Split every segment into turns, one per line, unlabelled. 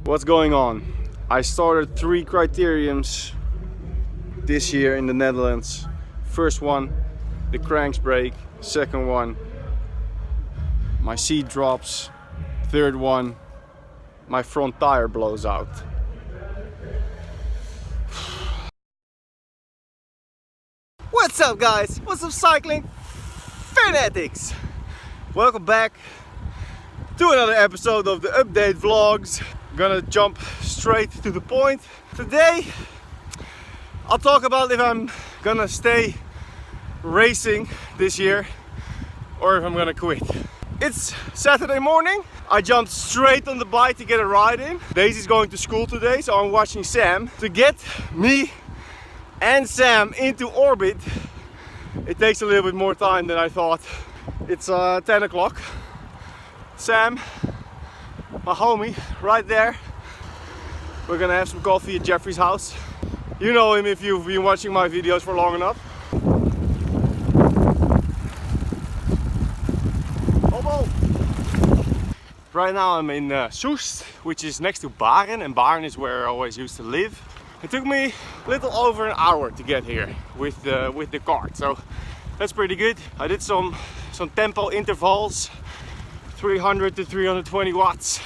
What's going on? I started 3 criteriums this year in the Netherlands. First one, the cranks break. Second one, my seat drops. Third one, my front tire blows out. What's up guys? What's up cycling fanatics? Welcome back to another episode of the update vlogs. Gonna jump straight to the point. Today I'll talk about if I'm gonna stay racing this year or if I'm gonna quit. It's Saturday morning. I jumped straight on the bike to get a ride in. Daisy's going to school today, so I'm watching Sam. To get me and Sam into orbit, it takes a little bit more time than I thought. It's 10 o'clock. Sam, my homie, right there. We're gonna have some coffee at Jeffrey's house. You know him if you've been watching my videos for long enough. Right now I'm in Soest, which is next to Baren, and Baren is where I always used to live. It took me a little over an hour to get here with the cart, so that's pretty good. I did some tempo intervals, 300 to 320 watts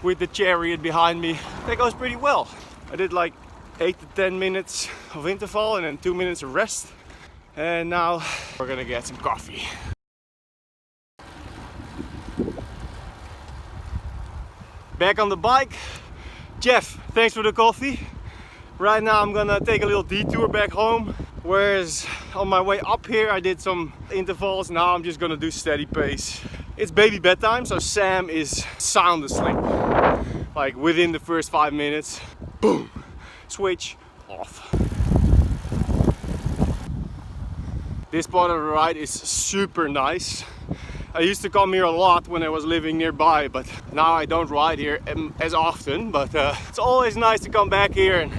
with the chariot behind me. That goes pretty well. I did like 8 to 10 minutes of interval and then 2 minutes of rest. And now we're gonna get some coffee. Back on the bike. Jeff, thanks for the coffee. Right now I'm gonna take a little detour back home. Whereas on my way up here I did some intervals. Now I'm just gonna do steady pace. It's baby bedtime, so Sam is sound asleep. Like within the first 5 minutes, boom, switch off. This part of the ride is super nice. I used to come here a lot when I was living nearby, but now I don't ride here as often. But it's always nice to come back here and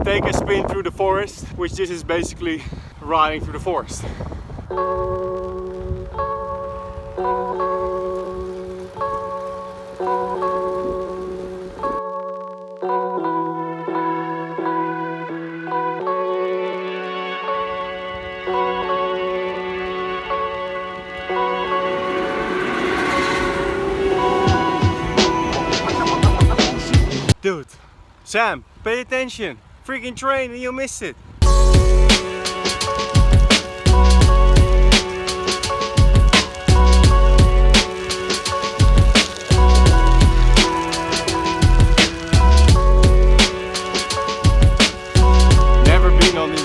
take a spin through the forest, which this is basically riding through the forest. Dude, Sam, pay attention. Freaking train and you missed it. Never been on this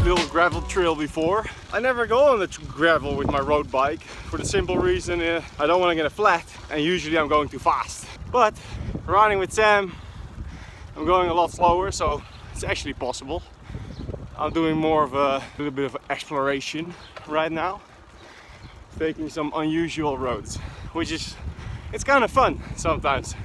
little gravel trail before. I never go on the gravel with my road bike for the simple reason I don't want to get a flat, and usually I'm going too fast. But riding with Sam, I'm going a lot slower, so it's actually possible. I'm doing more of a little bit of exploration right now, taking some unusual roads, which is, it's kind of fun sometimes.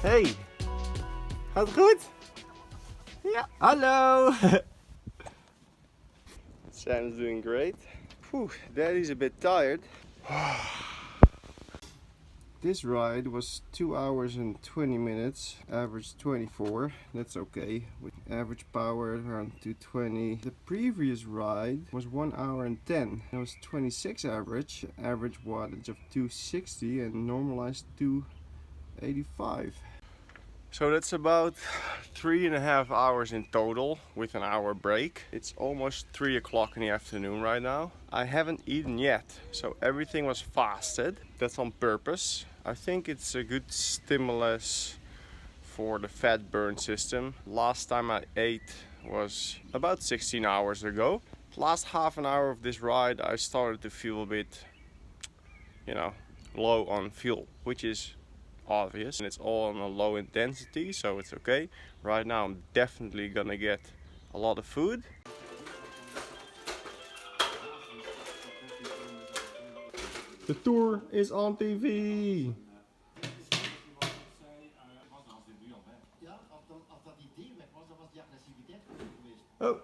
Hey, gaat het goed? Ja, hallo! Sam's doing great. Whew, Daddy's a bit tired. This ride was 2 hours and 20 minutes, average 24. That's okay, with average power around 220. The previous ride was 1 hour and 10. It was 26 average wattage of 260 and normalized 285. So that's about 3.5 hours in total with an hour break. It's almost 3 o'clock in the afternoon right now. I haven't eaten yet, so everything was fasted. That's on purpose. I think it's a good stimulus for the fat burn system. Last time I ate was about 16 hours ago. Last half an hour of this ride I started to feel a bit, low on fuel, which is obvious, and it's all on a low intensity, so it's okay. Right now I'm definitely gonna get a lot of food. The tour is on TV. Oh.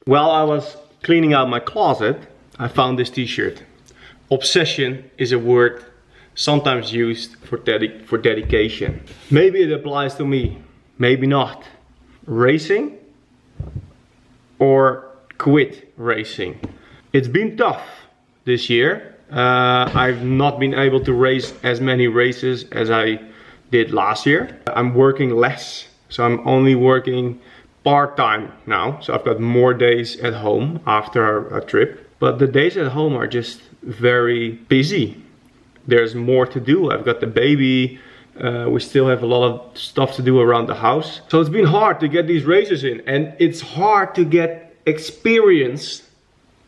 While I was cleaning out my closet, I found this t-shirt. Obsession is a word sometimes used for dedication. Maybe it applies to me, maybe not. Racing or quit racing. It's been tough this year. I've not been able to race as many races as I did last year. I'm working less, so I'm only working part-time now. So I've got more days at home after a trip. But the days at home are just very busy. There's more to do. I've got the baby. We still have a lot of stuff to do around the house. So it's been hard to get these races in, and it's hard to get experience.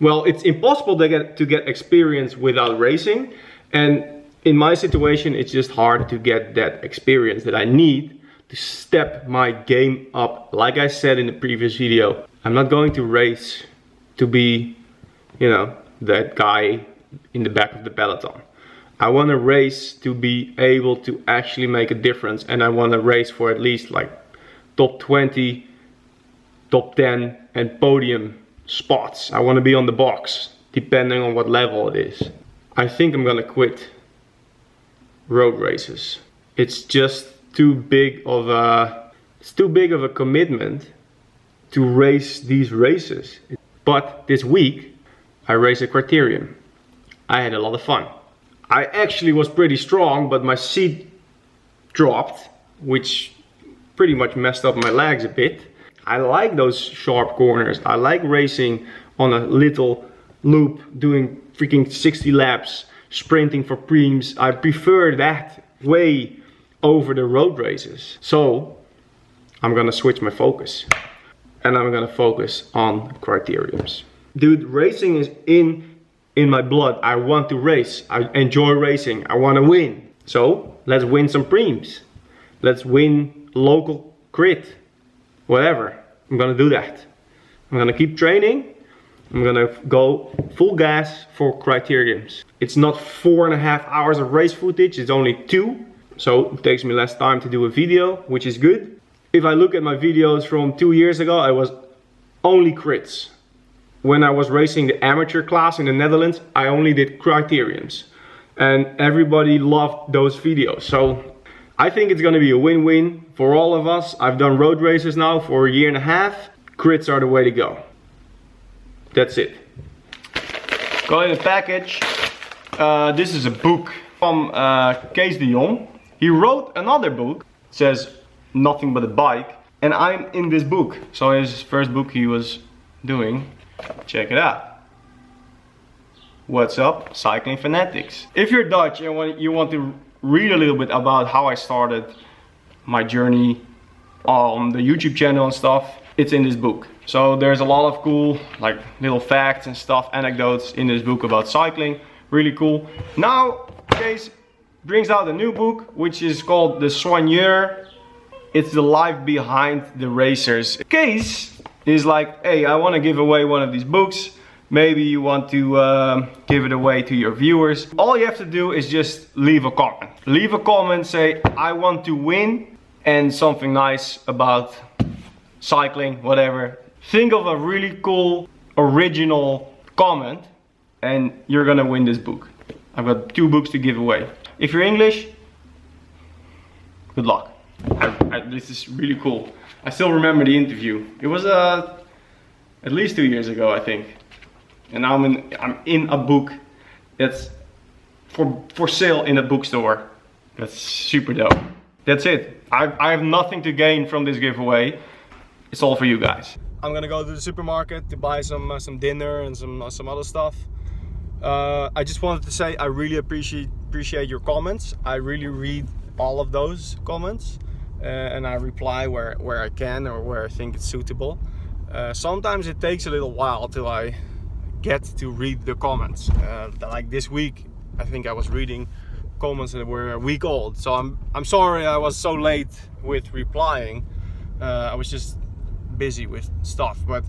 Well, it's impossible to get experience without racing. And in my situation, it's just hard to get that experience that I need to step my game up. Like I said in the previous video, I'm not going to race to be, you know, that guy in the back of the peloton. I want to race to be able to actually make a difference, and I want to race for at least like top 20, top 10 and podium spots. I want to be on the box, depending on what level it is. I think I'm gonna quit road races. It's just too big of a commitment to race these races. But this week I raced a criterium. I had a lot of fun. I actually was pretty strong, but my seat dropped, which pretty much messed up my legs a bit. I like those sharp corners. I like racing on a little loop, doing freaking 60 laps, sprinting for preems. I prefer that way over the road races. So I'm gonna switch my focus, and I'm gonna focus on criteriums. Dude, racing is in my blood. I want to race. I enjoy racing. I want to win. So let's win some preems. Let's win local crit. Whatever. I'm gonna do that. I'm gonna keep training. I'm gonna go full gas for criteriums. It's not 4.5 hours of race footage, it's only 2. So it takes me less time to do a video, which is good. If I look at my videos from 2 years ago, I was only crits. When I was racing the amateur class in the Netherlands, I only did criteriums. And everybody loved those videos. So I think it's gonna be a win-win for all of us. I've done road races now for 1.5 years. Crits are the way to go. That's it. Got in the package. This is a book from Kees de Jong. He wrote another book. It says Nothing But a Bike. And I'm in this book. So it's his first book he was doing. Check it out. What's up, cycling fanatics? If you're Dutch and you want to read a little bit about how I started my journey on the YouTube channel and stuff, it's in this book. So there's a lot of cool like little facts and stuff, anecdotes in this book about cycling. Really cool. Now Kees brings out a new book which is called The Soigneur. It's the life behind the racers. Kees is like, hey, I want to give away one of these books. Maybe you want to give it away to your viewers. All you have to do is just leave a comment. Leave a comment, say, I want to win, and something nice about cycling, whatever. Think of a really cool, original comment, and you're gonna win this book. I've got 2 books to give away. If you're English, good luck. This is really cool. I still remember the interview. It was at least 2 years ago, I think. And now I'm in a book that's for sale in a bookstore. That's super dope. That's it. I have nothing to gain from this giveaway. It's all for you guys. I'm gonna go to the supermarket to buy some dinner and some other stuff. I just wanted to say I really appreciate your comments. I really read all of those comments. And I reply where I can or where I think it's suitable. Sometimes it takes a little while till I get to read the comments. Like this week, I think I was reading comments that were a week old. So I'm sorry I was so late with replying. I was just busy with stuff. But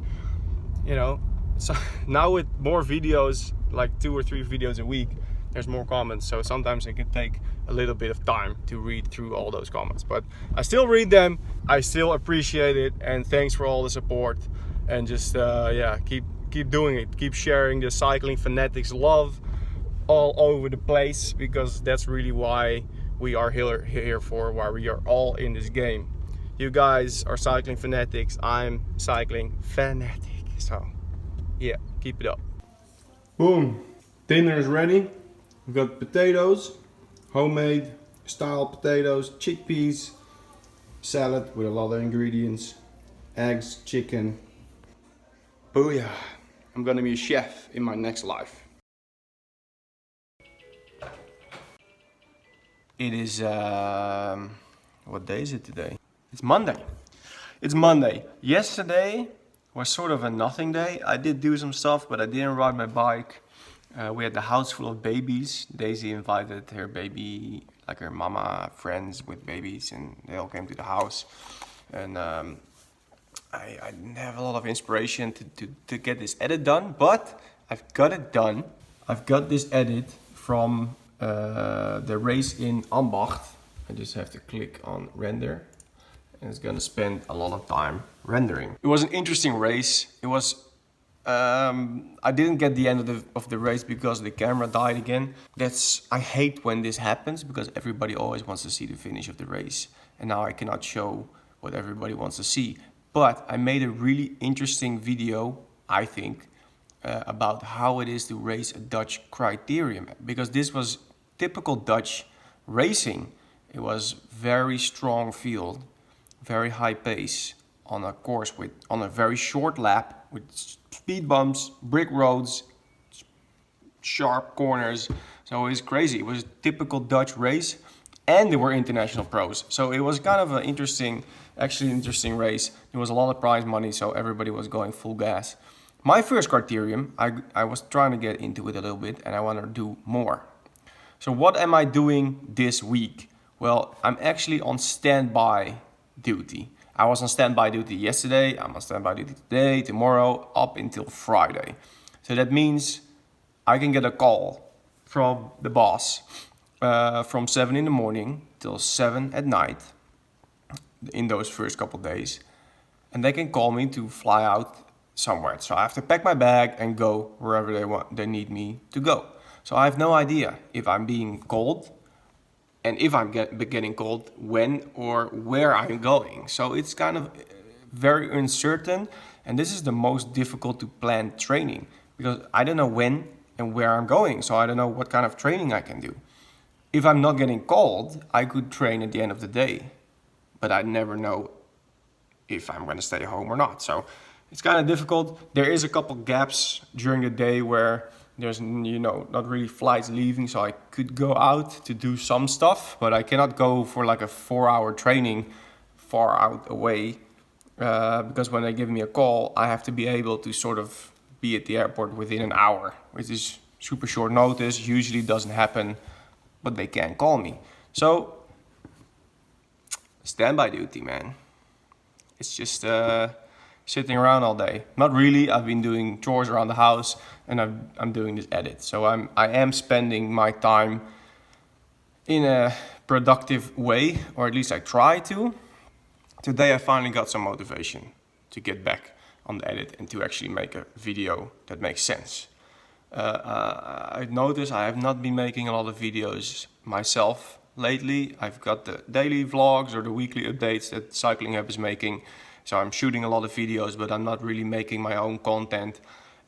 you know, so now with more videos, like 2 or 3 videos a week, there's more comments, so sometimes it can take a little bit of time to read through all those comments, but I still read them, I still appreciate it, and thanks for all the support. And just yeah, keep doing it, keep sharing the Cycling Fanatics love all over the place, because that's really why we are here for, why we are all in this game. You guys are cycling fanatics, I'm cycling fanatic, so yeah, keep it up. Boom, dinner is ready. We've got potatoes, homemade style potatoes, chickpeas, salad with a lot of ingredients, eggs, chicken. Booyah! I'm gonna be a chef in my next life. It is, what day is it today? It's Monday. It's Monday. Yesterday was sort of a nothing day. I did do some stuff, but I didn't ride my bike. We had the house full of babies. Daisy invited her baby, like her mama friends with babies, and they all came to the house. And I didn't have a lot of inspiration to get this edit done, but I've got it done. I've got this edit from the race in Ambacht. I just have to click on render, and it's gonna spend a lot of time rendering. It was an interesting race. It was I didn't get the end of the race because the camera died again. I hate when this happens, because everybody always wants to see the finish of the race, and now I cannot show what everybody wants to see. But I made a really interesting video, I think, about how it is to race a Dutch criterium, because this was typical Dutch racing. It was very strong field, very high pace on a course on a very short lap with speed bumps, brick roads, sharp corners. So it was crazy. It was a typical Dutch race, and there were international pros. So it was kind of an interesting race. There was a lot of prize money, so everybody was going full gas. My first criterium, I was trying to get into it a little bit, and I want to do more. So what am I doing this week? Well, I'm actually on standby duty. I was on standby duty yesterday, I'm on standby duty today, tomorrow, up until Friday. So that means I can get a call from the boss from 7 in the morning till 7 at night in those first couple days. And they can call me to fly out somewhere. So I have to pack my bag and go wherever they need me to go. So I have no idea if I'm being called, and if I'm getting called, when or where I'm going. So it's kind of very uncertain, and this is the most difficult to plan training, because I don't know when and where I'm going, so I don't know what kind of training I can do. If I'm not getting called, I could train at the end of the day, but I never know if I'm gonna stay home or not. So it's kind of difficult. There is a couple gaps during the day where there's, you know, not really flights leaving, so I could go out to do some stuff, but I cannot go for like a 4-hour training far out away, because when they give me a call, I have to be able to sort of be at the airport within an hour, which is super short notice, usually doesn't happen, but they can call me. So, standby duty, man. It's just sitting around all day. Not really, I've been doing chores around the house, and I'm doing this edit. So I am spending my time in a productive way, or at least I try to. Today I finally got some motivation to get back on the edit and to actually make a video that makes sense. I've noticed I have not been making a lot of videos myself lately. I've got the daily vlogs or the weekly updates that Cycling Hub is making. So I'm shooting a lot of videos, but I'm not really making my own content.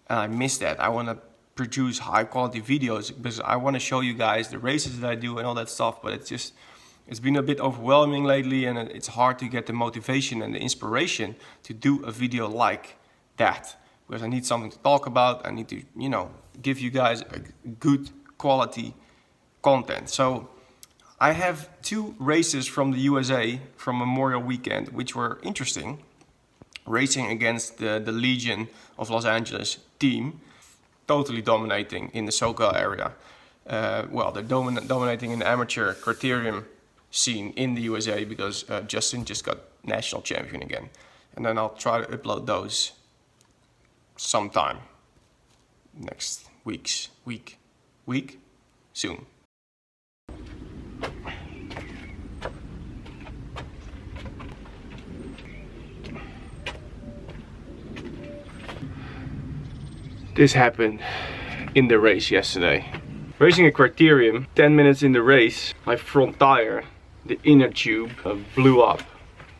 And I miss that. I want to produce high quality videos because I want to show you guys the races that I do and all that stuff. But it's been a bit overwhelming lately, and it's hard to get the motivation and the inspiration to do a video like that. Because I need something to talk about. I need to, you know, give you guys a good quality content. So I have 2 races from the USA from Memorial Weekend, which were interesting. Racing against the Legion of Los Angeles team, totally dominating in the SoCal area. Well, they're dominating in the amateur criterium scene in the USA, because Justin just got national champion again. And then I'll try to upload those sometime next week soon. This happened in the race yesterday. Racing a criterium, 10 minutes in the race, my front tire, the inner tube, blew up.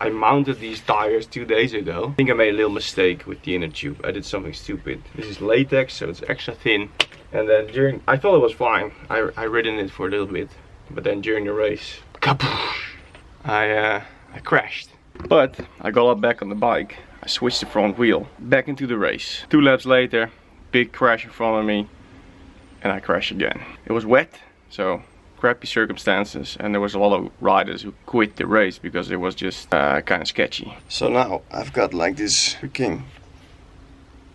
I mounted these tires 2 days ago. I think I made a little mistake with the inner tube. I did something stupid. This is latex, so it's extra thin. And then I thought it was fine. I ridden it for a little bit. But then during the race, kaboosh, I crashed. But I got up back on the bike. I switched the front wheel, back into the race. 2 laps later, big crash in front of me, and I crashed again. It was wet, so crappy circumstances, and there was a lot of riders who quit the race because it was just kind of sketchy. So now I've got like this freaking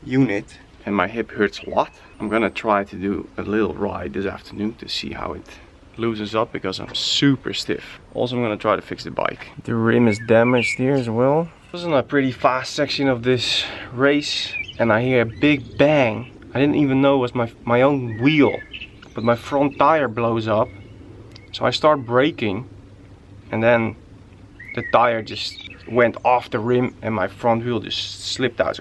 unit, and my hip hurts a lot. I'm gonna try to do a little ride this afternoon to see how it loosens up, because I'm super stiff. Also, I'm gonna try to fix the bike. The rim is damaged here as well. It was in a pretty fast section of this race, and I hear a big bang. I didn't even know it was my own wheel, but my front tire blows up. So I start braking, and then the tire just went off the rim and my front wheel just slipped out.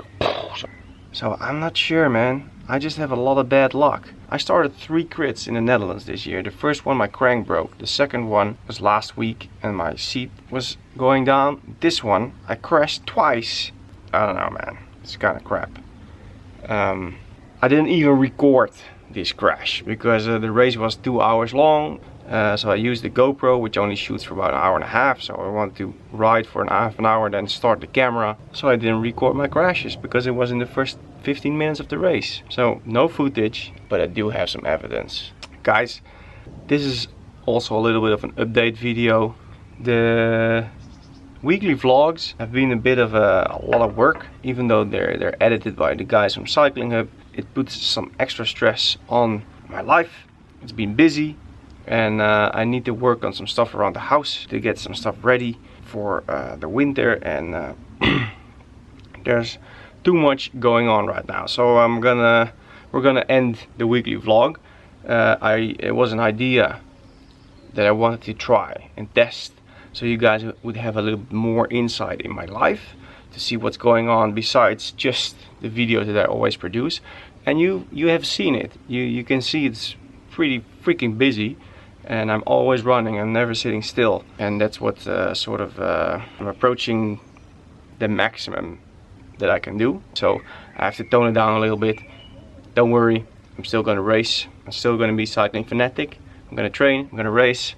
So I'm not sure, man. I just have a lot of bad luck. I started 3 crits in the Netherlands this year. The first one, my crank broke. The second one was last week and my seat was going down. This one, I crashed twice. I don't know, man. It's kind of crap. I didn't even record this crash because the race was 2 hours long. So I used the GoPro, which only shoots for about 1.5 hours. So I wanted to ride for half an hour, then start the camera. So I didn't record my crashes because it was in the first 15 minutes of the race. So no footage, but I do have some evidence. Guys, this is also a little bit of an update video. The weekly vlogs have been a bit of a lot of work, even though they're edited by the guys from Cycling Hub. It puts some extra stress on my life. It's been busy, and I need to work on some stuff around the house to get some stuff ready for the winter, and there's too much going on right now. So we're gonna end the weekly vlog. It was an idea that I wanted to try and test, so you guys would have a little bit more insight in my life, to see what's going on besides just the videos that I always produce. And you have seen it. You can see it's pretty freaking busy, and I'm always running. I'm never sitting still, and that's what I'm approaching the maximum that I can do. So I have to tone it down a little bit. Don't worry, I'm still gonna race. I'm still gonna be cycling fanatic. I'm gonna train, I'm gonna race.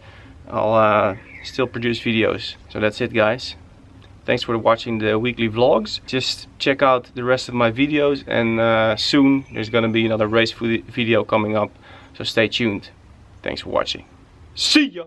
I'll still produce videos. So that's it, guys. Thanks for watching the weekly vlogs. Just check out the rest of my videos, and soon there's gonna be another race video coming up. So stay tuned. Thanks for watching. See ya!